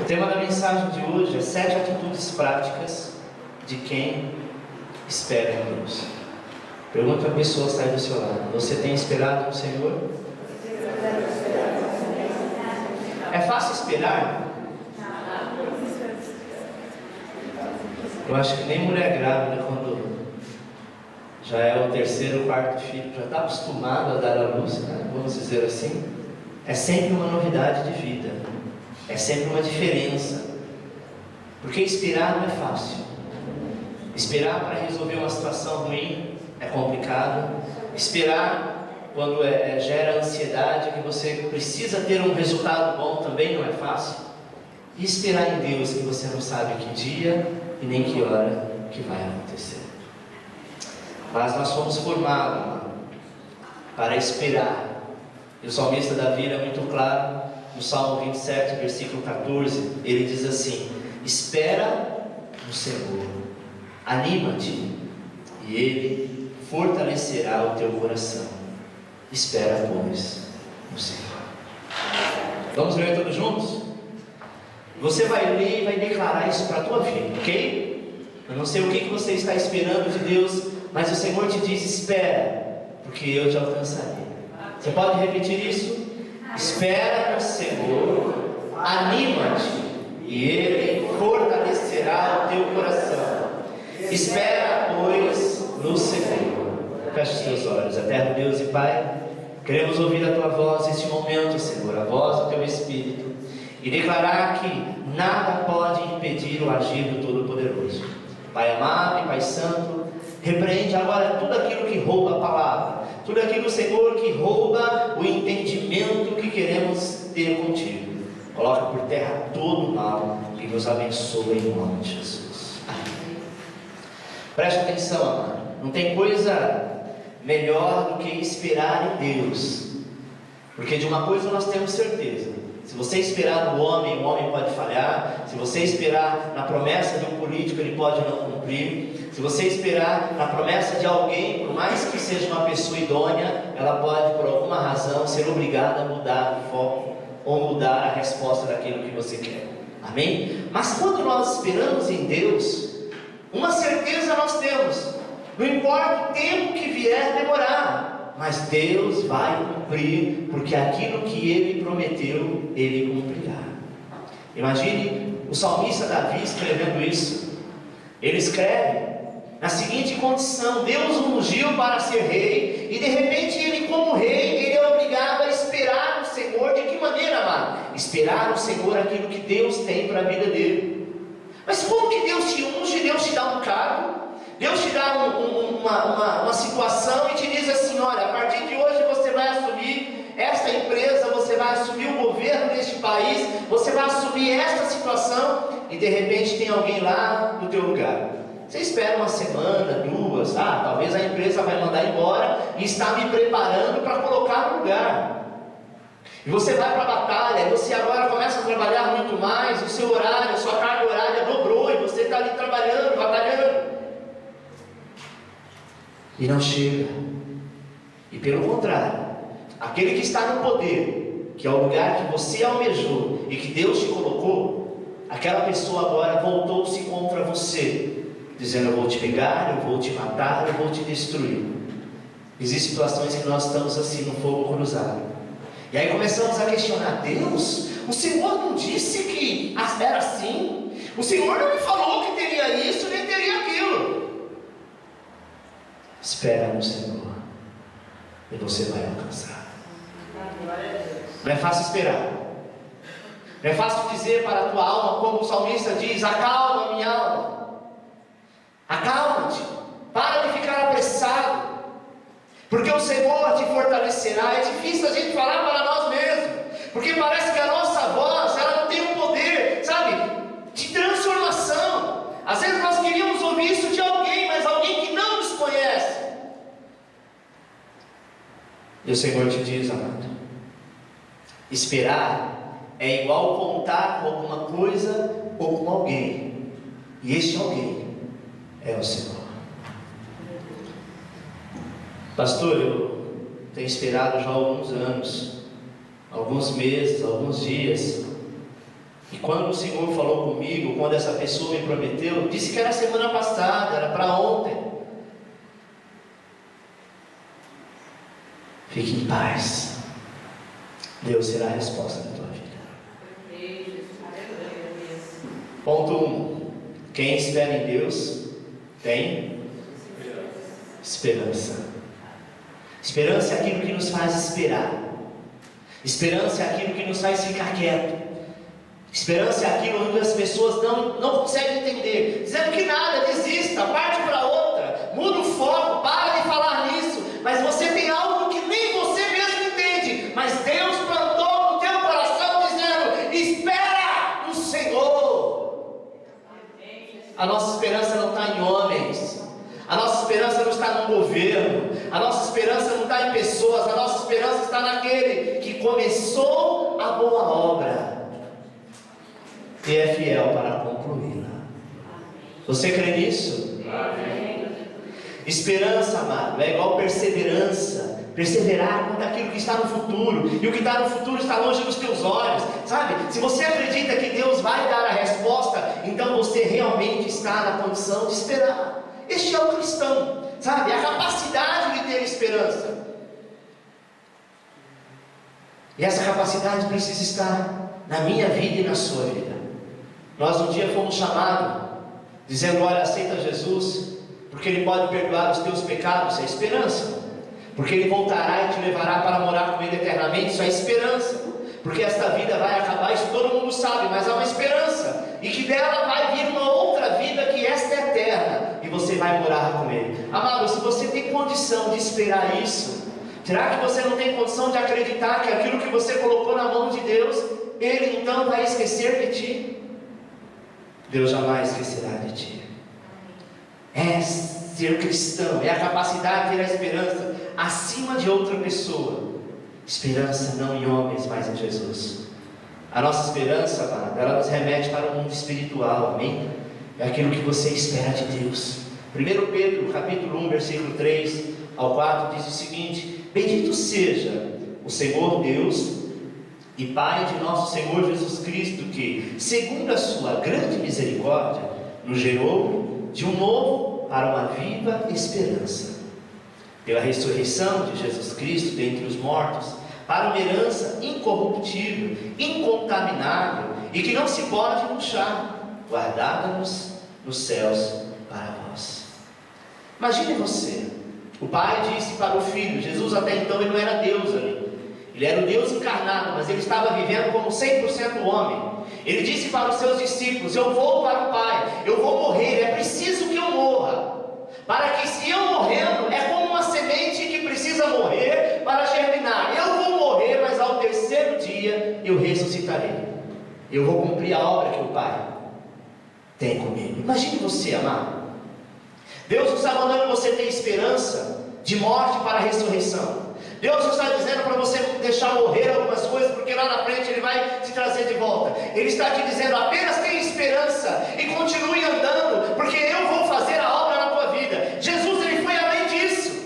O tema da mensagem de hoje é 7 atitudes práticas de quem espera em Deus. Pergunta a pessoa que está aí do seu lado: você tem esperado no Senhor? É fácil esperar? Eu acho que nem mulher grávida, quando já é o terceiro ou quarto filho, já está acostumado a dar à luz, né? Vamos dizer assim. É sempre uma novidade de vida, é sempre uma diferença, porque esperar não é fácil. Esperar para resolver uma situação ruim é complicado. Esperar quando gera ansiedade, que você precisa ter um resultado bom, também não é fácil. E esperar em Deus, que você não sabe que dia e nem que hora que vai acontecer. Mas nós fomos formados para esperar. E o salmista Davi é muito claro, no Salmo 27, versículo 14, ele diz assim: espera no Senhor, anima-te, e Ele fortalecerá o teu coração. Espera, pois, no Senhor. Vamos ler todos juntos? Você vai ler e vai declarar isso para a tua vida, ok? Eu não sei o que você está esperando de Deus, mas o Senhor te diz: espera, porque eu te alcançarei. Você pode repetir isso? Espera no Senhor, anima-te, e Ele fortalecerá o teu coração. Espera, pois, no Senhor. Feche os teus olhos. Eterno Deus e Pai, queremos ouvir a Tua voz neste momento, Senhor, a voz do Teu Espírito, e declarar que nada pode impedir o agir do Todo-Poderoso. Pai amado e Pai santo, repreende agora tudo aquilo que rouba a palavra, tudo aquilo, Senhor, que rouba o entendimento que queremos ter contigo. Coloca por terra todo o mal e nos abençoa em nome de Jesus. Amém. Preste atenção, amado. Não tem coisa melhor do que esperar em Deus, porque de uma coisa nós temos certeza: se você esperar no homem, o homem pode falhar. Se você esperar na promessa de um político, ele pode não cumprir. Se você esperar na promessa de alguém, por mais que seja uma pessoa idônea, ela pode, por alguma razão, ser obrigada a mudar o foco ou mudar a resposta daquilo que você quer. Amém? Mas quando nós esperamos em Deus, uma certeza nós temos: não importa o tempo que vier demorar, mas Deus vai cumprir, porque aquilo que Ele prometeu, Ele cumprirá. Imagine o salmista Davi escrevendo isso. Ele escreve na seguinte condição: Deus o ungiu para ser rei, e de repente ele, como rei, ele é obrigado a esperar no Senhor. De que maneira, amado? Esperar no Senhor aquilo que Deus tem para a vida dele. Mas como que Deus te unge? Deus te dá um cargo, Deus te dá uma situação e te diz assim: olha, a partir de hoje você vai assumir esta empresa, você vai assumir o governo deste país, você vai assumir esta situação, e de repente tem alguém lá no teu lugar. Você espera uma semana, duas, talvez a empresa vai mandar embora e está me preparando para colocar no lugar. E você vai para a batalha, e você agora começa a trabalhar muito mais, o seu horário, a sua carga horária dobrou, e você está ali trabalhando, batalhando, e não chega. E pelo contrário, aquele que está no poder, que é o lugar que você almejou e que Deus te colocou, aquela pessoa agora voltou-se contra você, dizendo: eu vou te pegar, eu vou te matar, eu vou te destruir. Existem situações que nós estamos assim no fogo cruzado, e aí começamos a questionar: Deus, o Senhor não disse que era assim? O Senhor não me falou que teria isso nem teria aquilo. Espera no Senhor e você vai alcançar. Não é fácil esperar. Não é fácil dizer para a tua alma, como o salmista diz: acalma minha alma, acalma-te, para de ficar apressado, porque o Senhor te fortalecerá. É difícil a gente falar para nós mesmos, porque parece que a nossa voz, ela não tem um poder, sabe, de transformação. Às vezes nós queríamos ouvir isso de alguém, mas alguém que não nos conhece. E o Senhor te diz, amado, esperar é igual contar com alguma coisa ou com alguém, e este alguém é o Senhor. Pastor, eu tenho esperado já há alguns anos, alguns meses, alguns dias, E quando o Senhor falou comigo, quando essa pessoa me prometeu, disse que era semana passada, era para ontem. Fique em paz. Deus será a resposta da tua vida. Ponto 1. Quem espera em Deus tem esperança. Esperança é aquilo que nos faz esperar. Esperança é aquilo que nos faz ficar quieto. Esperança é aquilo onde as pessoas não conseguem entender, dizendo que nada, desista, parte para outra, muda o foco, para de falar nisso. Mas você tem algo que nem você mesmo entende, mas Deus plantou no teu coração dizendo: espera no Senhor. A nossa esperança não está em homens, a nossa esperança não está no governo, a nossa esperança não está em pessoas, a nossa esperança está naquele que começou a boa obra e é fiel para concluí-la. Você crê nisso? Amém. Esperança, amado, é igual perseverança. Perseverar quanto aquilo que está no futuro, e o que está no futuro está longe dos teus olhos, sabe? Se você acredita que Deus vai dar a resposta, então você realmente está na condição de esperar. Este é o cristão, sabe? A capacidade de ter esperança. E essa capacidade precisa estar na minha vida e na sua vida. Nós um dia fomos chamados, dizendo: olha, aceita Jesus, porque Ele pode perdoar os teus pecados. Isso é esperança. Porque Ele voltará e te levará para morar com Ele eternamente. Isso é esperança. Porque esta vida vai acabar, isso todo mundo sabe, mas há uma esperança, e que dela vai vir uma outra vida, que esta é eterna, e você vai morar com Ele. Amado, se você tem condição de esperar isso, será que você não tem condição de acreditar que aquilo que você colocou na mão de Deus, Ele então vai esquecer de ti? Deus jamais esquecerá de ti. É ser cristão, é a capacidade de ter a esperança acima de outra pessoa. Esperança não em homens, mas em Jesus. A nossa esperança, amado, ela nos remete para o mundo espiritual, amém? É aquilo que você espera de Deus. 1 Pedro, capítulo 1, versículo 3 ao 4, diz o seguinte: bendito seja o Senhor Deus e Pai de nosso Senhor Jesus Cristo, que, segundo a sua grande misericórdia, nos gerou de um novo para uma viva esperança, pela ressurreição de Jesus Cristo dentre os mortos, para uma herança incorruptível, incontaminável e que não se pode murchar, guardada-nos nos céus para vós. Imagine você, o Pai disse para o Filho, Jesus até então ele não era Deus ali, ele era o Deus encarnado, mas ele estava vivendo como 100% homem. Ele disse para os seus discípulos: eu vou para o Pai, eu vou morrer, é preciso que eu morra, para que, se eu morrendo, é como uma semente que precisa morrer para germinar. Eu vou morrer, mas ao terceiro dia eu ressuscitarei. Eu vou cumprir a obra que o Pai tem comigo. Imagine você, amado. Deus não está mandando você ter esperança de morte para a ressurreição. Deus não está dizendo para você deixar morrer algumas coisas, porque lá na frente Ele vai te trazer de volta. Ele está te dizendo: apenas tenha esperança e continue andando, porque eu vou fazer a obra na tua vida. Jesus, Ele foi além disso.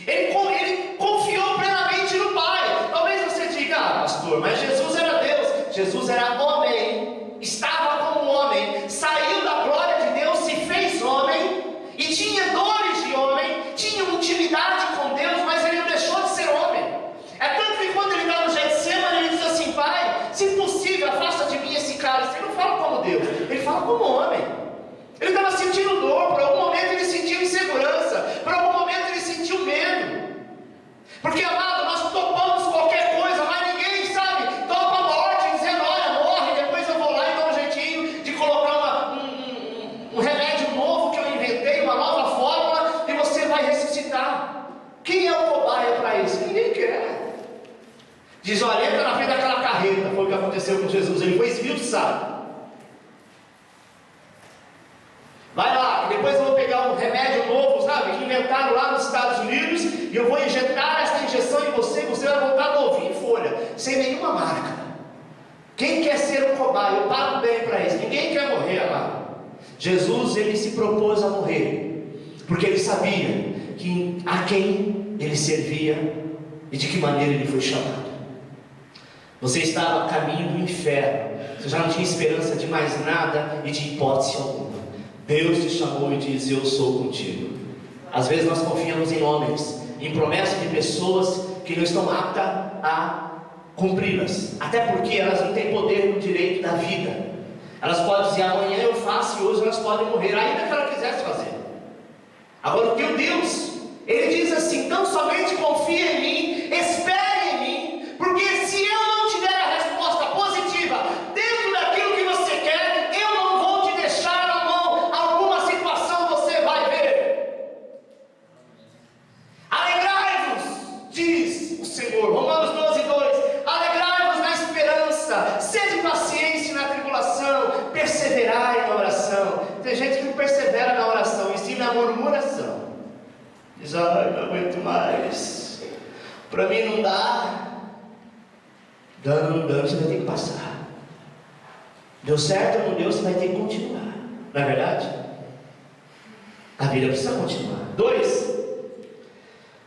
Ele confiou plenamente no Pai. Talvez você diga: ah, pastor, mas Jesus era Deus. Jesus era homem, estava como homem, saiu da glória de Deus, se fez homem, e tinha dores de homem, tinha intimidade com Deus, mas Ele não deixou de ser homem. É tanto que quando Ele está no Getsemane, Ele diz assim: Pai, se possível, afasta de mim esse cálice. Ele não fala como Deus, Ele fala como homem. Ele estava sentindo dor, por algum momento Ele sentiu insegurança, por algum momento Ele sentiu medo. Porque, amado, nós topamos qualquer coisa, mas ninguém, sabe, topa a morte, dizendo: olha, morre, depois eu vou lá e dou um jeitinho de colocar um remédio novo que eu inventei, uma nova fórmula, e você vai ressuscitar. Quem é o cobaia para isso? Ninguém quer. Diz: olha, entra na frente daquela carreta. Foi o que aconteceu com Jesus, Ele foi esmiuçado. Vai lá, que depois eu vou pegar um remédio novo, sabe, que inventaram lá nos Estados Unidos, e eu vou injetar essa injeção em você, e você vai voltar novinho em folha, sem nenhuma marca. Quem quer ser um cobaia? Eu pago bem para isso. Ninguém quer morrer, amado. Jesus, Ele se propôs a morrer, porque Ele sabia a quem Ele servia e de que maneira Ele foi chamado. Você estava a caminho do inferno. Se você já não tinha esperança de mais nada e de hipótese alguma. Deus te chamou e diz: eu sou contigo. Às vezes nós confiamos em homens, em promessas de pessoas que não estão aptas a cumpri-las, até porque elas não têm poder no direito da vida. Elas podem dizer: amanhã eu faço, e hoje elas podem morrer, ainda que ela quisesse fazer. Agora o teu Deus, Ele diz assim: tão somente confia em mim, espere em mim, porque se eu não tiver a resposta positiva dentro daquilo que você quer, eu não vou te deixar na mão. Alguma situação você vai ver. Alegrai-vos, diz o Senhor, Romanos 12:2, alegrai-vos na esperança, sede paciente na tribulação, perseverai na oração. Tem gente que não persevera na oração, e sim na murmuração. Diz: ai, não aguento mais, para mim não dá. Dando, você vai ter que passar. Deu certo ou não deu, você vai ter que continuar. Não é verdade? A vida precisa continuar. 2,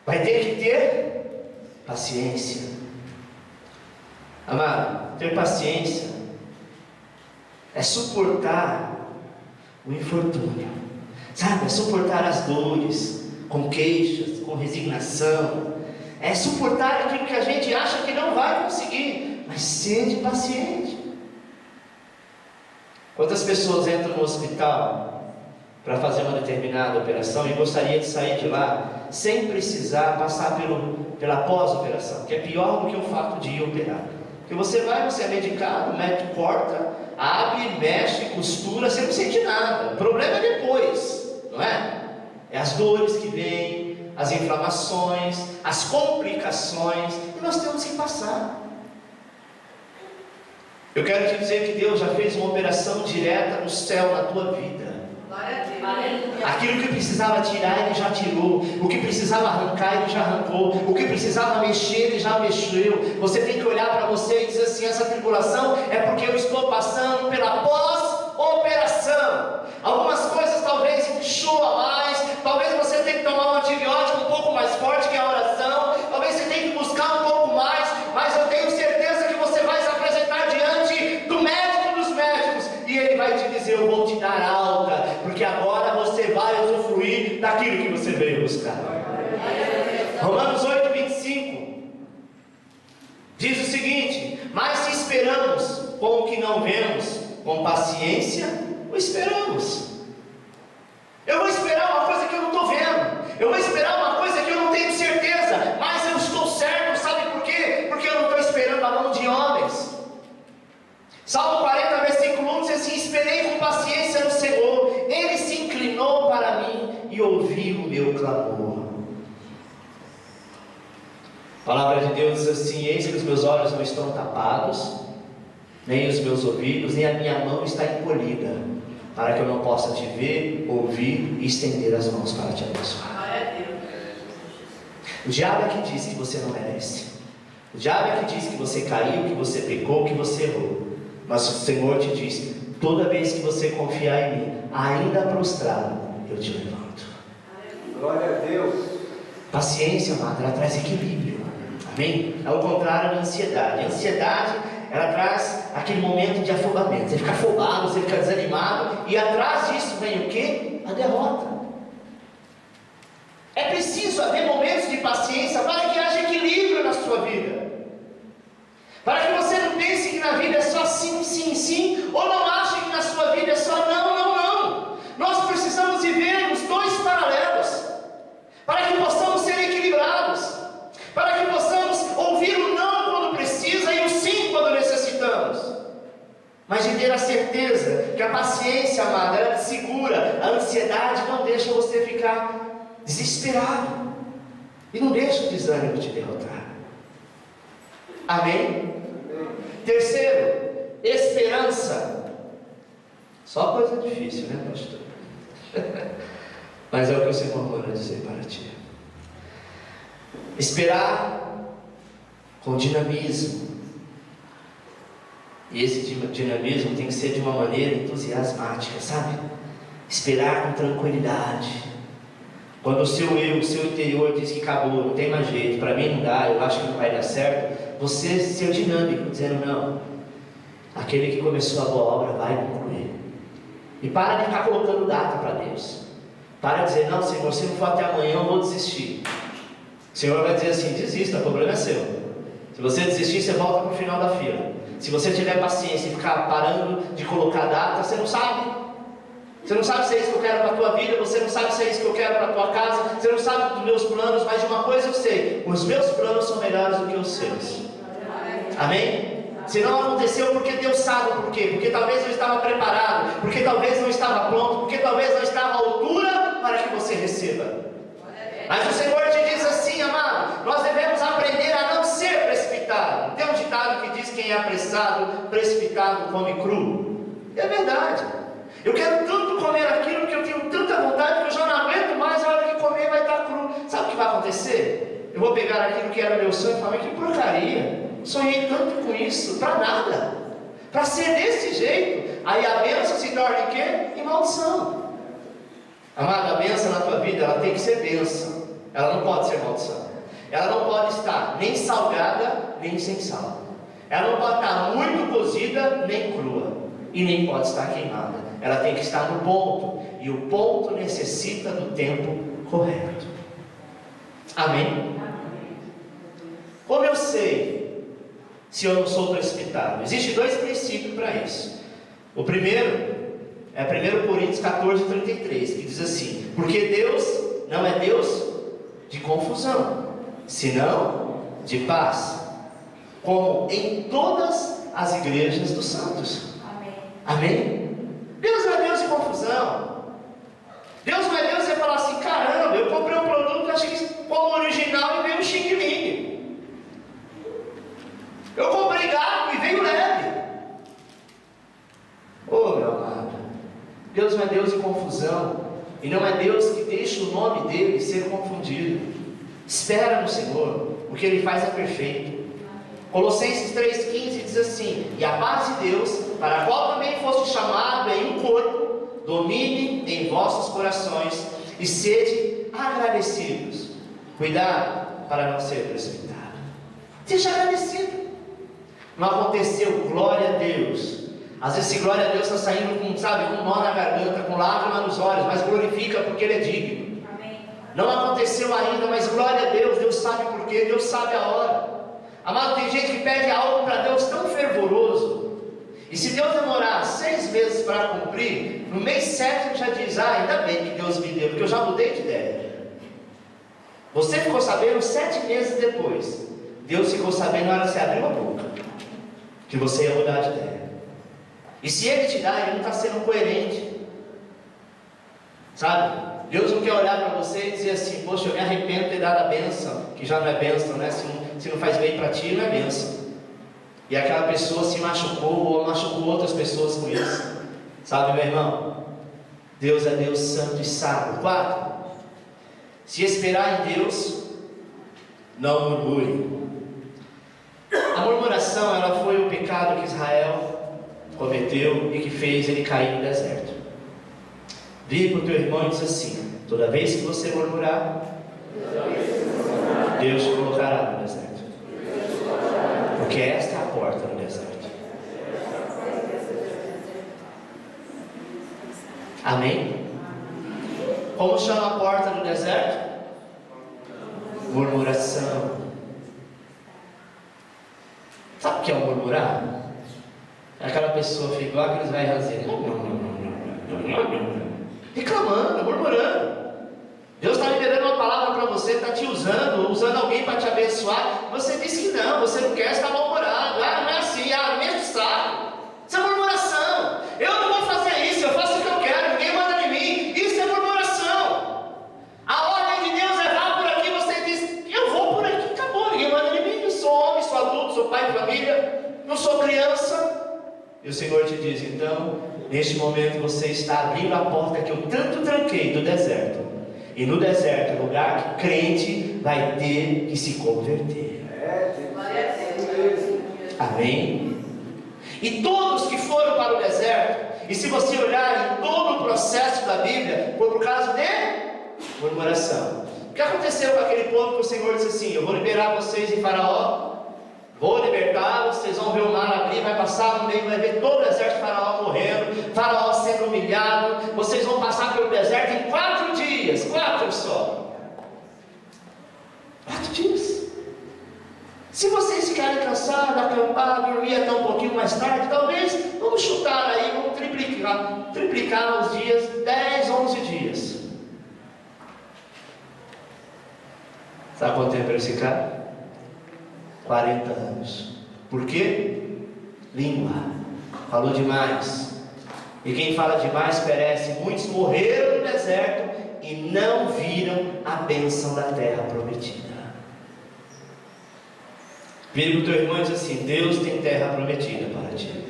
vai ter que ter paciência. Amado, ter paciência é suportar o infortúnio, sabe? É suportar as dores com queixas, com resignação. É suportar aquilo que a gente acha que não vai conseguir, mas sede paciente. Quantas pessoas entram no hospital para fazer uma determinada operação e gostaria de sair de lá sem precisar passar pela pós-operação, que é pior do que o fato de ir operar. Porque você vai, você é medicado, o médico corta, abre, mexe, costura, você não sente nada. O problema é depois, não é? É as dores que vêm, as inflamações, as complicações, e nós temos que passar. Eu quero te dizer que Deus já fez uma operação direta no céu na tua vida. Aquilo que precisava tirar, Ele já tirou. O que precisava arrancar, Ele já arrancou. O que precisava mexer, Ele já mexeu. Você tem que olhar para você e dizer assim: essa tribulação é porque eu estou passando pela pós-operação. Algumas coisas talvez enxoa mais. Talvez você tenha que tomar um antibiótico um pouco mais forte, que é a oração. Talvez você tenha que buscar um pouco mais. Mas eu tenho certeza que você vai se apresentar diante do médico dos médicos, e ele vai te dizer: eu vou te dar alta, porque agora você vai usufruir daquilo que você veio buscar. Romanos 8:25 diz o seguinte: mas se esperamos com o que não vemos, com paciência o esperamos. Eu vou esperar uma coisa que eu não estou vendo, eu vou esperar uma coisa que eu não tenho certeza, mas eu estou certo. Sabe por quê? Porque eu não estou esperando a mão de homens. Salmo 40, versículo 1 diz assim: esperei com paciência no Senhor, Ele se inclinou para mim e ouviu o meu clamor. A palavra de Deus diz assim: eis que os meus olhos não estão tapados, nem os meus ouvidos, nem a minha mão está encolhida, para que eu não possa te ver, ouvir e estender as mãos para te abençoar. O diabo é que diz que você não merece. O diabo é que diz que você caiu, que você pecou, que você errou. Mas o Senhor te diz: toda vez que você confiar em mim, ainda prostrado, eu te levanto. Glória a Deus. Paciência, amado, ela traz equilíbrio. Amém? É o contrário da ansiedade. A ansiedade, ela traz aquele momento de afogamento. Você fica afobado, você fica desanimado, e atrás disso vem o quê? A derrota. É preciso haver momentos de paciência para que haja equilíbrio na sua vida, para que você não pense que na vida é só sim, sim, sim, ou não ache que na sua vida é só não, não, não. Nós precisamos viver os dois paralelos, para que possamos ser equilibrados, para que possamos ouvir o não quando precisa e o sim quando necessitamos, mas de ter a certeza que a paciência, amada, ela te segura. A ansiedade não deixa você ficar desesperado, e não deixa o desânimo te derrotar. Amém? Terceiro, esperança. Só coisa difícil, né, pastor? Mas é o que o Senhor manda dizer para ti. Esperar com dinamismo. E esse dinamismo tem que ser de uma maneira entusiasmática, sabe? Esperar com tranquilidade. Quando o seu eu, o seu interior diz que acabou, não tem mais jeito, para mim não dá, eu acho que não vai dar certo, você ser dinâmico, dizendo: não, Aquele que começou a boa obra vai concluir. E para de ficar colocando data para Deus. Para de dizer, não, Senhor, se não for até amanhã eu vou desistir. O Senhor vai dizer assim, desista, o problema é seu. Se você desistir, você volta para o final da fila. Se você tiver paciência e ficar parando de colocar data, você não sabe. Você não sabe se é isso que eu quero para a tua vida, você não sabe se é isso que eu quero para a tua casa, você não sabe dos meus planos, mas de uma coisa eu sei, os meus planos são melhores do que os seus. Amém? Se não aconteceu, porque Deus sabe por quê? Porque talvez não estava preparado, porque talvez não estava pronto, porque talvez não estava à altura para que você receba. Mas o Senhor te diz assim, amado, nós devemos aprender a não ser precipitado. Tem um ditado que diz, quem é apressado, precipitado come cru. É verdade. Eu quero tanto comer aquilo, que eu tenho tanta vontade, que eu já não aguento mais, a hora que comer vai estar cru. Sabe o que vai acontecer? Eu vou pegar aquilo que era meu sonho e falar, que porcaria, sonhei tanto com isso, para nada, para ser desse jeito. Aí a bênção se torna em quê? Em maldição. Amado, a bênção na tua vida, ela tem que ser bênção, ela não pode ser maldição. Ela não pode estar nem salgada, nem sem sal. Ela não pode estar muito cozida, nem crua. E nem pode estar queimada. Ela tem que estar no ponto. E o ponto necessita do tempo correto. Amém? Como eu sei se eu não sou precipitado? Existem dois princípios para isso. O primeiro é 1 Coríntios 14:33, que diz assim: porque Deus não é Deus de confusão, senão de paz, como em todas as igrejas dos santos. Amém? Deus não é Deus de confusão. Deus não é Deus de falar assim, caramba, eu comprei um produto, acho que como original e veio um xing-ling. Eu comprei gato e veio leve. Oh, meu amado, Deus não é Deus de confusão. E não é Deus que deixa o nome dele ser confundido. Espera no Senhor, o que ele faz é perfeito. Colossenses 3,15 diz assim: e a paz de Deus, para a qual também foste chamado em um corpo, domine em vossos corações, e sede agradecidos. Cuidado para não ser precipitado. Seja agradecido. Não aconteceu, glória a Deus. Às vezes, esse glória a Deus está saindo com, sabe, com nó na garganta, com lágrima nos olhos, mas glorifica porque Ele é digno. Amém. Não aconteceu ainda, mas glória a Deus. Deus sabe por quê, Deus sabe a hora. Amado, tem gente que pede algo para Deus tão fervoroso, e se Deus demorar 6 meses para cumprir, no mês 7 já diz, ainda bem que Deus me deu, porque eu já mudei de ideia. Você ficou sabendo 7 meses depois. Deus ficou sabendo na hora que você abriu a boca, que você ia mudar de ideia. E se Ele te dá, Ele não está sendo coerente, sabe? Deus não quer olhar para você e dizer assim, poxa, eu me arrependo de ter dado a bênção, que já não é bênção, né? Se não faz bem para ti, não é bênção. E aquela pessoa se machucou, ou machucou outras pessoas com isso. Sabe, meu irmão? Deus é Deus santo e sábio. 4. Se esperar em Deus, não murmure. A murmuração, ela foi o pecado que Israel cometeu e que fez ele cair no deserto. Vire para o teu irmão e diz assim: toda vez que você murmurar, Deus te colocará no deserto. Porque esta é a porta do deserto. Amém? Como chama a porta do deserto? Murmuração. Sabe o que é murmurar? É aquela pessoa que fica igual aqueles velhos ranzinhos, reclamando, murmurando. Deus está liberando uma palavra para você, está te usando alguém para te abençoar. Você disse que não, você não quer, está mal-humorado. Não é assim, mesmo saco. Isso é murmuração. Eu não vou fazer isso, eu faço o que eu quero, ninguém manda em mim. Isso é murmuração. A ordem de Deus é vá por aqui, você diz, eu vou por aqui, acabou, ninguém manda em mim. Eu sou homem, sou adulto, sou pai de família, não sou criança. E o Senhor te diz, então, neste momento você está abrindo a porta que eu tanto tranquei do deserto. E no deserto, o lugar que crente vai ter que se converter. Amém? E todos que foram para o deserto, e se você olhar em todo o processo da Bíblia, foi por causa de murmuração. O que aconteceu com aquele povo que o Senhor disse assim: eu vou liberar vocês de Faraó, Vou libertá-los, vocês vão ver o mar abrir, vai passar no meio, vai ver todo o exército de Faraó morrendo, Faraó sendo humilhado, vocês vão passar pelo deserto em 4 dias, 4 só. 4 dias. Se vocês ficarem cansados, acampar, dormir até um pouquinho mais tarde, talvez, vamos chutar aí, vamos triplicar os dias, 10, 11 dias. Sabe quanto tempo eles ficaram? 40 anos. Por quê? Língua. Falou demais. E quem fala demais perece. Muitos morreram no deserto e não viram a bênção da terra prometida. Vira para o teu irmão e diz assim: Deus tem terra prometida para ti.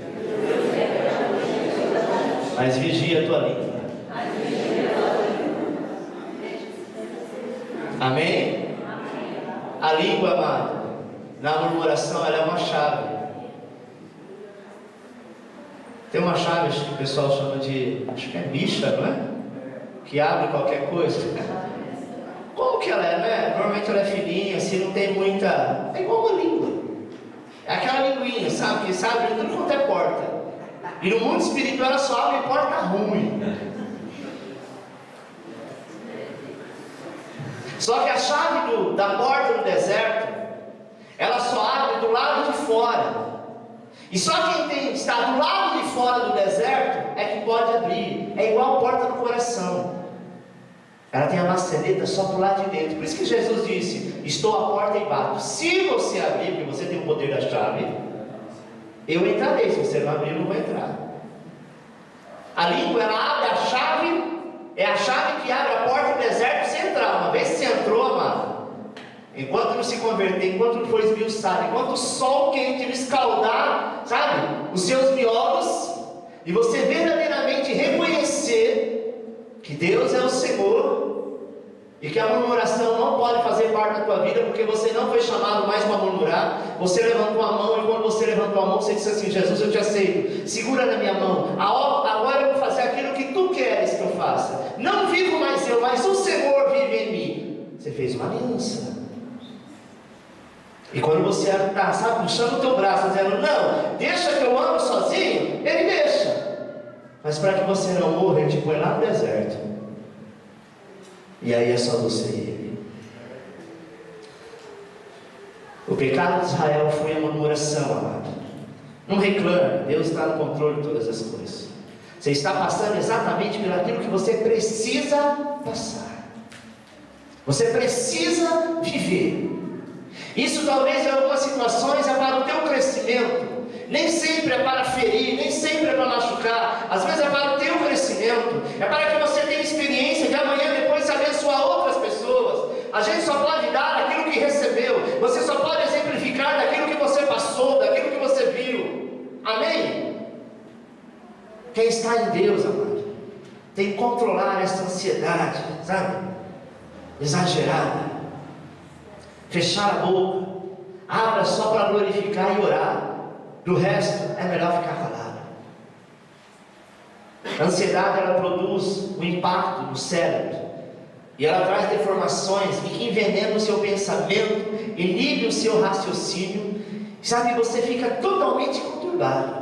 Mas vigia a tua língua. Amém? A língua, amado, na murmuração, ela é uma chave. Tem uma chave que o pessoal chama de, acho que é bicha, não é? Que abre qualquer coisa. Como que ela é, né? Normalmente ela é fininha, assim, não tem muita... É igual uma língua. É aquela linguinha, sabe? Que sabe tudo quanto é porta. E no mundo espiritual ela só abre porta ruim. Só que a chave da porta do deserto, ela só abre do lado de fora. E só quem está do lado de fora do deserto é que pode abrir. É igual a porta do coração. Ela tem a maçaneta só para o lado de dentro. Por isso que Jesus disse: estou à porta e bato. Se você abrir, porque você tem o poder da chave, eu entrarei. Se você não abrir, eu não vou entrar. A língua, ela abre a chave. É a chave que abre a porta do deserto para você entrar. Uma vez que você entrou, amado, enquanto não se converter, enquanto não for esmiuçado, enquanto o sol quente não escaldar, sabe, os seus miolos, e você verdadeiramente reconhecer que Deus é o Senhor, e que a murmuração não pode fazer parte da tua vida, porque você não foi chamado mais para murmurar. Você levantou a mão, e quando você levantou a mão, você disse assim: Jesus, eu te aceito, segura na minha mão, agora eu vou fazer aquilo que tu queres que eu faça. Não vivo mais eu, mas o Senhor vive em mim. Você fez uma aliança. E quando você está, sabe, puxando o teu braço, dizendo: não, deixa que eu ando sozinho, Ele deixa. Mas para que você não morra, Ele te põe lá no deserto. E aí é só você e Ele. O pecado de Israel foi a murmuração, amado. Não reclame, Deus está no controle de todas as coisas. Você está passando exatamente por aquilo que você precisa passar. Você precisa viver. Isso talvez em algumas situações é para o teu crescimento. Nem sempre é para ferir, nem sempre é para machucar. Às vezes é para o teu crescimento. É para que você tenha experiência de amanhã depois se abençoar outras pessoas. A gente só pode dar aquilo que recebeu. Você só pode exemplificar daquilo que você passou, daquilo que você viu. Amém? Quem está em Deus, amado, tem que controlar essa ansiedade, sabe? Exagerada. Fechar a boca. Abra só para glorificar e orar. Do resto, é melhor ficar calado. A ansiedade, ela produz um impacto no cérebro. E ela traz deformações que envenenam o seu pensamento, inibe o seu raciocínio. Sabe, você fica totalmente conturbado.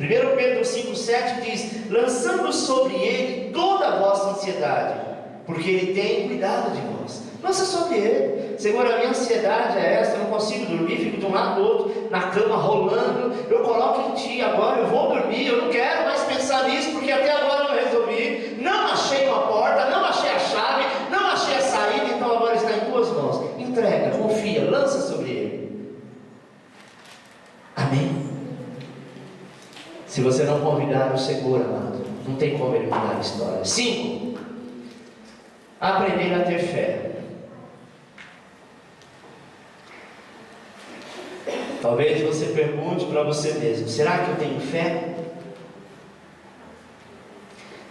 1 Pedro 5,7 diz: lançando sobre Ele toda a vossa ansiedade, porque Ele tem cuidado de vós. Lança sobre Ele. Senhor, a minha ansiedade é essa, eu não consigo dormir, fico de um lado do outro, na cama rolando, eu coloco em Ti agora, eu vou dormir, eu não quero mais pensar nisso, porque até agora eu não resolvi, não achei uma porta, não achei a chave, não achei a saída, então agora está em Tuas mãos. Entrega, confia, lança sobre Ele. Amém? Se você não convidar o Senhor, amado, não tem como Ele mudar a história. 5. Aprender a ter fé. Talvez você pergunte para você mesmo: será que eu tenho fé?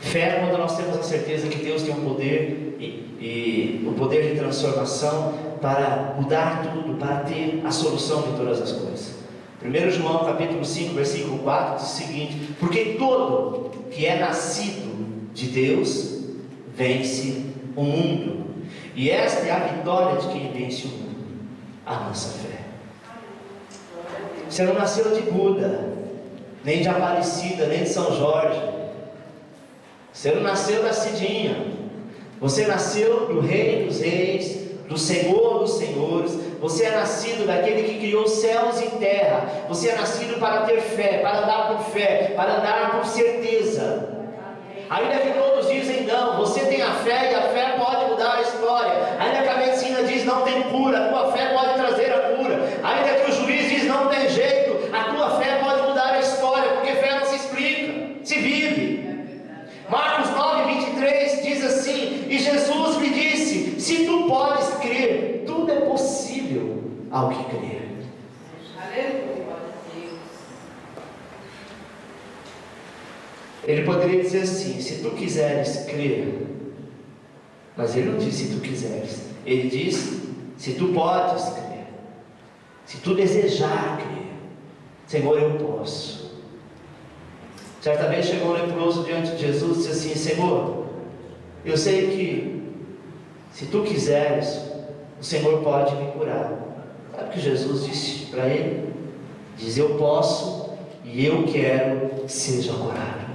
Fé é quando nós temos a certeza que Deus tem um poder e o poder de transformação para mudar tudo, para ter a solução de todas as coisas. 1 João capítulo 5, versículo 4 diz o seguinte: porque todo que é nascido de Deus vence o mundo, e esta é a vitória de quem vence o mundo, a nossa fé. Você não nasceu de Buda, nem de Aparecida, nem de São Jorge. Você não nasceu da Cidinha. Você nasceu do Rei dos Reis, do Senhor dos Senhores. Você é nascido daquele que criou céus e terra. Você é nascido para ter fé, para andar por fé, para andar por certeza. Ainda que todos dizem não, você tem a fé e a fé pode mudar a história. Ainda que a medicina diz não tem cura, a tua fé pode trazer a cura. Ainda que o juiz diz não tem jeito, a tua fé pode mudar a história, porque fé não se explica, se vive. Marcos 9:23 diz assim: e Jesus lhe disse: se tu podes crer, tudo é possível ao que crer. Aleluia. Ele poderia dizer assim: se tu quiseres crer, mas ele não diz se tu quiseres, ele diz se tu podes crer, se tu desejar crer. Senhor, eu posso. Certa vez chegou um leproso diante de Jesus e disse assim: Senhor, eu sei que se tu quiseres, o Senhor pode me curar. Sabe o que Jesus disse para ele? Diz: eu posso e eu quero que seja curado.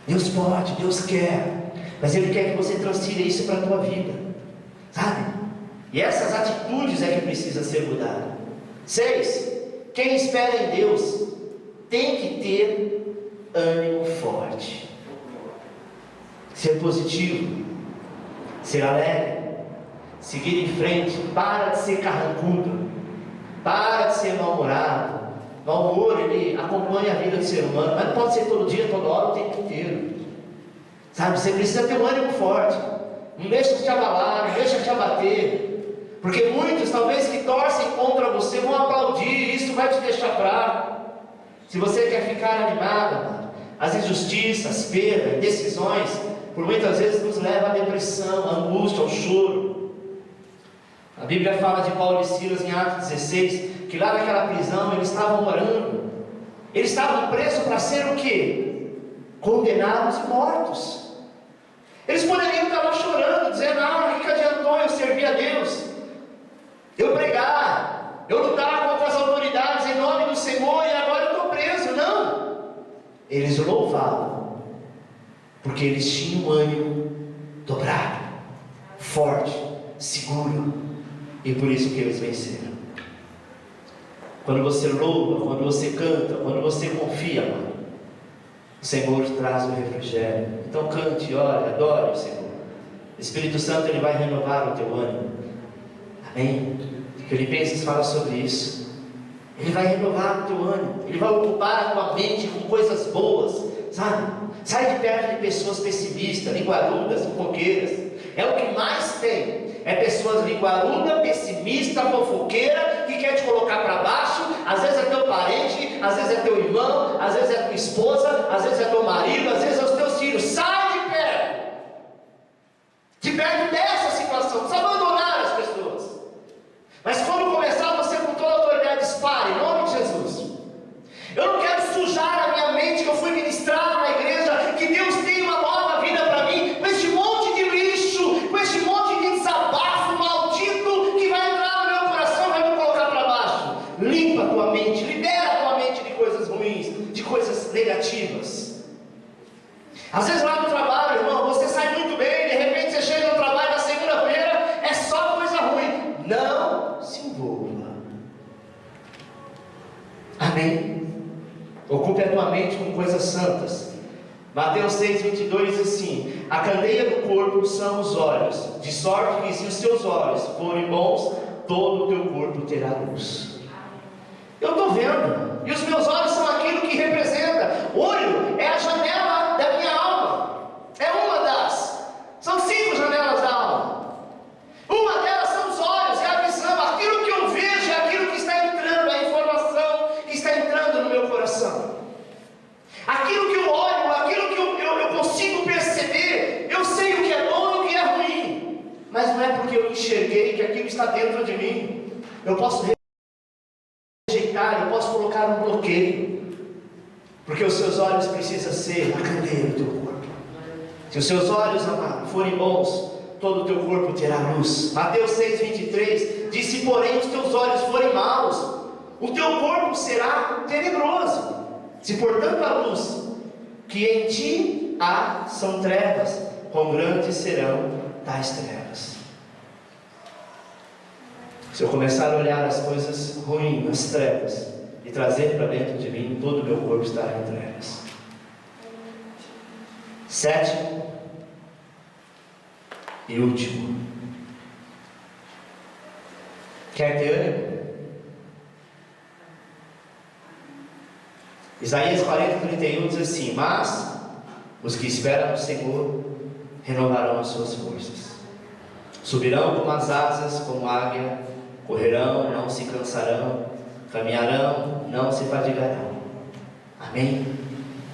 Deus pode, Deus quer, mas Ele quer que você transfira isso para a tua vida, sabe? E essas atitudes é que precisa ser mudada. 6. Quem espera em Deus tem que ter ânimo forte, ser positivo, ser alegre, seguir em frente. Para de ser carrancudo, para de ser mal-humorado. O mau humor, ele acompanha a vida do ser humano, mas não pode ser todo dia, toda hora, o tempo inteiro, sabe? Você precisa ter um ânimo forte. Não deixa de te abalar, não deixa de te abater, porque muitos talvez que torcem contra você vão aplaudir, e isso vai te deixar fraco. Se você quer ficar animado, as injustiças, perdas, decisões, por muitas vezes nos leva à depressão, à angústia, ao choro. A Bíblia fala de Paulo e Silas em Atos 16, que lá naquela prisão eles estavam orando. Eles estavam presos para ser o quê? Condenados e mortos. Eles poderiam estar lá chorando, dizendo: ah, o que adiantou eu servir a Deus, eu pregar, eu lutar contra as autoridades em nome do Senhor, e agora eu estou preso. Não, eles louvavam, porque eles tinham um ânimo dobrado, forte, seguro, e por isso que eles venceram. Quando você louva, quando você canta, quando você confia, mano, o Senhor traz o refrigério. Então cante, ore, adore o Senhor. O Espírito Santo, ele vai renovar o teu ânimo. Amém? Filipenses fala sobre isso. Ele vai renovar o teu ânimo, ele vai ocupar a tua mente com coisas boas, sabe? Sai de perto de pessoas pessimistas, linguarudas, fofoqueiras. É o que mais tem. É pessoas linguaruda, pessimista, fofoqueira, que quer te colocar para baixo. Às vezes é teu parente, às vezes é teu irmão, às vezes é tua esposa, às vezes é teu marido, às vezes é os teus filhos. Sai de perto dessa situação. Precisa abandonar as pessoas. Mas quando começar, você com toda a autoridade dispare, em nome de Jesus. Eu não quero sujar a minha mente, que eu fui ministrar na igreja, que Deus tem uma nova vida para mim, com este monte de lixo, com este monte de desabafo maldito que vai entrar no meu coração, vai me colocar para baixo. Limpa a tua mente, libera a tua mente de coisas ruins, de coisas negativas. Às vezes lá no trabalho, irmão, você sai muito bem, de repente você chega no trabalho na segunda-feira, é só coisa ruim. Não se envolva. Amém? Ocupe a tua mente com coisas santas. Mateus 6:22 diz assim: a candeia do corpo são os olhos, de sorte que se os teus olhos forem bons, todo o teu corpo terá luz. Eu estou vendo, e os meus olhos são aquilo que representa. Olho é a janela da minha alma, é uma das, são 5 janelas da alma. Uma delas são os olhos, é a visão, aquilo que eu vejo é aquilo que está entrando, a informação que está entrando no meu coração. Aquilo que eu olho, aquilo que eu consigo perceber, eu sei o que é bom e o que é ruim, mas não é porque eu enxerguei que aquilo está dentro de mim. Eu posso rejeitar, eu posso colocar um bloqueio, porque os seus olhos precisam ser a candeia do teu corpo. Se os seus olhos, amado, forem bons, todo o teu corpo terá luz. Mateus 6:23 diz: se porém os teus olhos forem maus, o teu corpo será tenebroso. Se portanto a luz que em ti há são trevas, quão grandes serão tais trevas. Se eu começar a olhar as coisas ruins, as trevas, e trazer para dentro de mim, todo o meu corpo estará em trevas. Sétimo e último. Quer ter ânimo? Isaías 40:31 diz assim: mas os que esperam no Senhor renovarão as suas forças, subirão como as asas, como águia, correrão, não se cansarão, caminharão, não se fadigarão. Amém?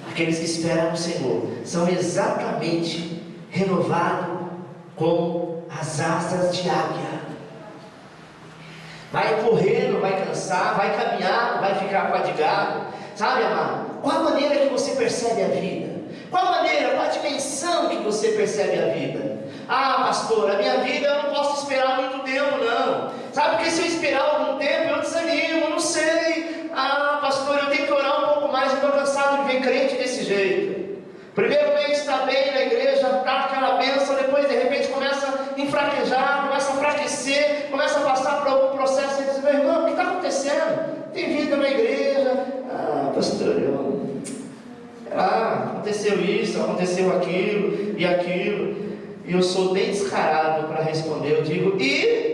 Aqueles que esperam no Senhor são exatamente renovados como as asas de águia. Vai correr, não vai cansar, vai caminhar, não vai ficar fadigado. Sabe, amado? Qual a maneira que você percebe a vida? Qual a maneira, qual a dimensão que você percebe a vida? Ah, pastor, a minha vida eu não posso esperar muito tempo, não. Sabe, porque se eu esperar algum tempo eu desanimo, eu não sei. Ah, pastor, eu tenho que orar um pouco mais, eu estou cansado de ver crente desse jeito. Primeiro mês está bem na igreja, está aquela bênção, depois de repente começa a enfraquejar, começa a enfraquecer, começa a passar por algum processo e diz: meu irmão, o que está acontecendo? Tem vida na igreja. Ah, pastor, aconteceu isso, aconteceu aquilo e aquilo. E eu sou bem descarado para responder. Eu digo: e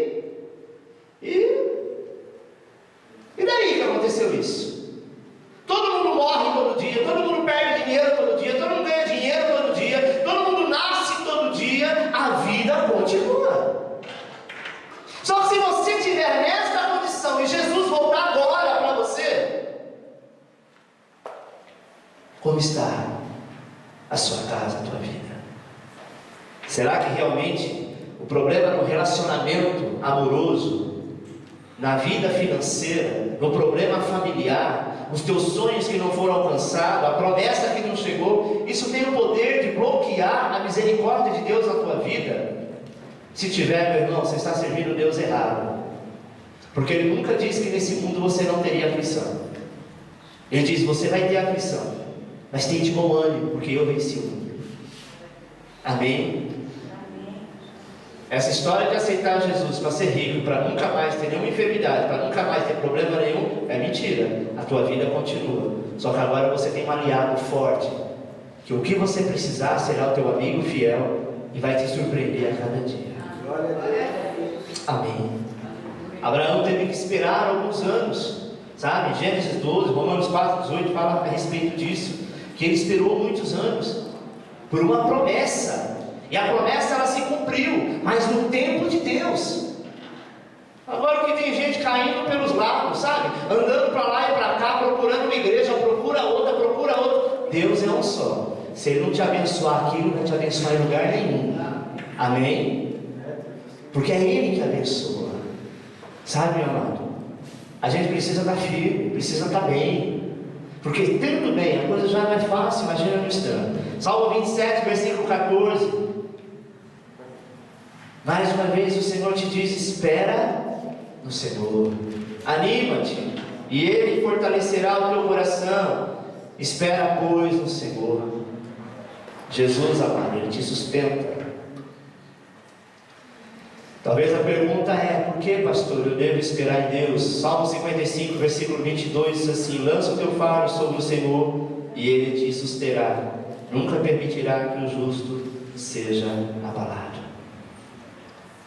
daí que aconteceu isso? Todo mundo morre todo dia, todo mundo perde dinheiro todo dia, todo mundo ganha dinheiro todo dia, todo mundo nasce todo dia, a vida continua. Só que se você estiver nesta condição e Jesus voltar agora para você, como está a sua casa, a tua vida? Será que realmente o problema no relacionamento amoroso, na vida financeira, no problema familiar, os teus sonhos que não foram alcançados, a promessa que não chegou, isso tem o poder de bloquear a misericórdia de Deus na tua vida? Se tiver, meu irmão, você está servindo o Deus errado, porque Ele nunca disse que nesse mundo você não teria aflição. Ele diz: você vai ter aflição, mas tem de bom ânimo, porque eu venci o mundo. Amém? Essa história de aceitar Jesus para ser rico, para nunca mais ter nenhuma enfermidade, para nunca mais ter problema nenhum, é mentira. A tua vida continua. Só que agora você tem um aliado forte, que o que você precisar será o teu amigo fiel e vai te surpreender a cada dia. Amém. Abraão teve que esperar alguns anos, sabe? Gênesis 12, Romanos 4:18 fala a respeito disso, que ele esperou muitos anos por uma promessa. E a promessa ela se cumpriu, mas no tempo de Deus. Agora que tem gente caindo pelos lados, sabe? Andando para lá e para cá, procurando uma igreja, procura outra. Deus é um só. Se Ele não te abençoar aqui, não vai te abençoar em lugar nenhum. Amém? Porque é Ele que abençoa. Sabe, meu amado? A gente precisa estar firme, precisa estar bem. Porque tendo bem, a coisa já não é fácil, imagina no instante. Salmo 27, versículo 14. Mais uma vez o Senhor te diz: espera no Senhor, anima-te, e Ele fortalecerá o teu coração. Espera, pois, no Senhor. Jesus, amado, Ele te sustenta. Talvez a pergunta é: por que, pastor, eu devo esperar em Deus? Salmo 55, versículo 22 diz assim: lança o teu fardo sobre o Senhor, e Ele te susterá. Nunca permitirá que o justo seja abalado.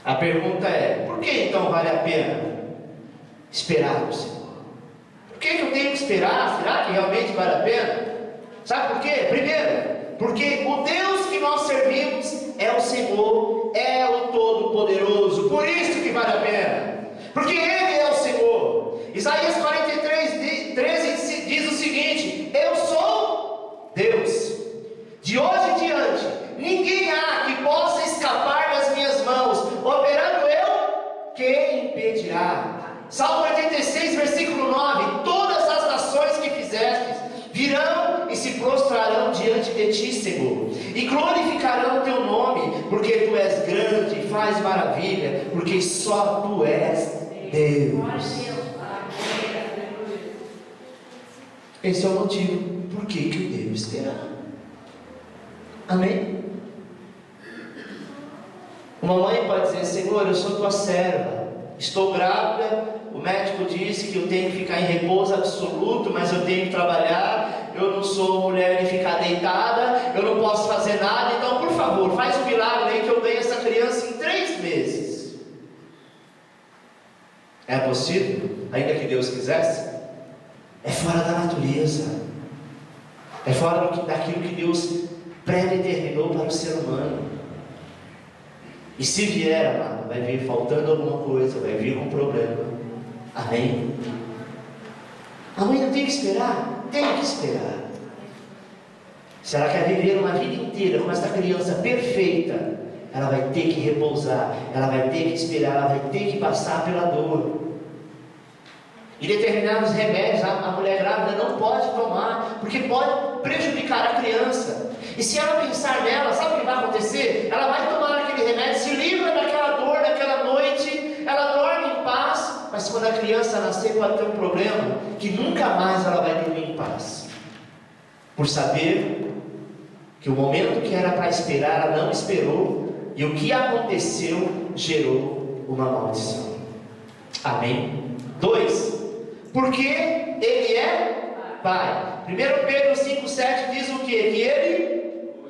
A pergunta é: por que então vale a pena esperar no Senhor? Por que eu tenho que esperar? Será que realmente vale a pena? Sabe por quê? Primeiro, porque o Deus que nós servimos é o Senhor, é o Todo-Poderoso. Por isso que vale a pena, porque Ele é o Senhor. Isaías 43:13 diz o seguinte: eu sou Deus, de hoje em diante ninguém há que possa escapar das minhas mãos. Operando eu, quem impedirá? Salmo 86, versículo 9: todas as nações que fizestes virão e se prostrarão diante de ti, Senhor, e glorificarão o teu nome, porque tu és grande e faz maravilha, porque só tu és Deus. Esse é o motivo por que eu devo esperar. Amém? Uma mãe pode dizer: Senhor, eu sou tua serva, estou grávida, o médico disse que eu tenho que ficar em repouso absoluto, mas eu tenho que trabalhar, eu não sou mulher de ficar deitada, eu não posso fazer nada, então por favor, faz um milagre aí que eu ganhe essa criança em 3 meses. É possível? Ainda que Deus quisesse? É fora da natureza, é fora daquilo que Deus predeterminou para o ser humano. E se vier, amado, vai vir faltando alguma coisa, vai vir um problema. Amém? A mãe não tem que esperar? Tem que esperar. Se ela quer viver uma vida inteira com essa criança perfeita, ela vai ter que repousar, ela vai ter que esperar, ela vai ter que passar pela dor. E determinados remédios a mulher grávida não pode tomar, porque pode prejudicar a criança. E se ela pensar nela, sabe o que vai acontecer? Ela vai tomar aquele remédio, se livra daquela dor, daquela noite, ela dorme em paz, mas quando a criança nascer pode ter um problema, que nunca mais ela vai dormir em paz, por saber que o momento que era para esperar, ela não esperou, e o que aconteceu gerou uma maldição. Amém? 2. Porque Ele é Pai. 1 Pedro 5,7 diz o quê? Que Ele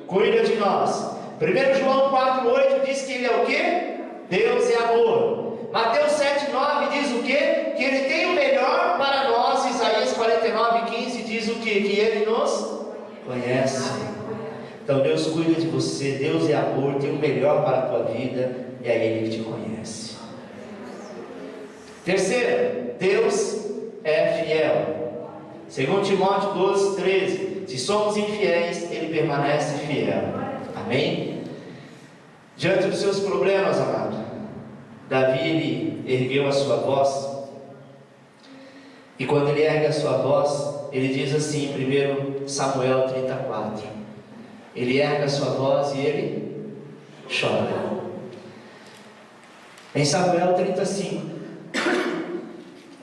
cuida de nós. 1 João 4,8 diz que Ele é o quê? Deus é amor. Mateus 7,9 diz o quê? Que Ele tem o melhor para nós. Isaías 49,15 diz o quê? Que Ele nos conhece. Então Deus cuida de você, Deus é amor, tem o melhor para a tua vida, e é Ele que te conhece. Terceiro, Deus é fiel. 2 Timóteo 12,13: se somos infiéis, Ele permanece fiel. Amém? Diante dos seus problemas, amado, Davi, ele ergueu a sua voz, e quando ele ergue a sua voz, ele diz assim em 1 Samuel 34, ele ergue a sua voz e ele chora. Em Samuel 35,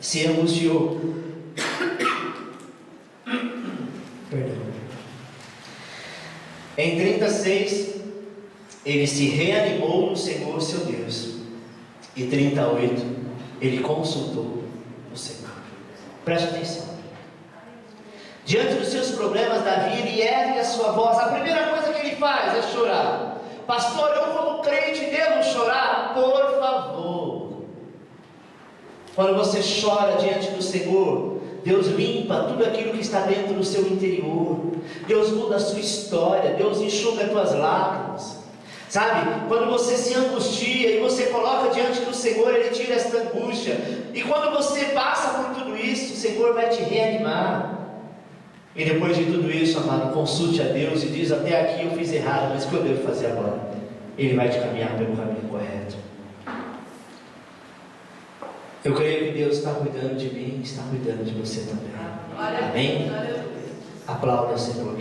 se angustiou. Perdão. Em 36, ele se reanimou no Senhor seu Deus. E 38, ele consultou o Senhor. Preste atenção. Diante dos seus problemas, Davi, ele ergue a sua voz. A primeira coisa que ele faz é chorar. Pastor, eu como crente devo chorar? Por favor. Quando você chora diante do Senhor, Deus limpa tudo aquilo que está dentro do seu interior. Deus muda a sua história. Deus enxuga as tuas lágrimas. Sabe, quando você se angustia e você coloca diante do Senhor, Ele tira esta angústia. E quando você passa por tudo isso, o Senhor vai te reanimar. E depois de tudo isso, amado, consulte a Deus e diz: até aqui eu fiz errado, mas o que eu devo fazer agora? Ele vai te caminhar pelo caminho correto. Eu creio que Deus está cuidando de mim, está cuidando de você também. Amém? Aplauda o Senhor.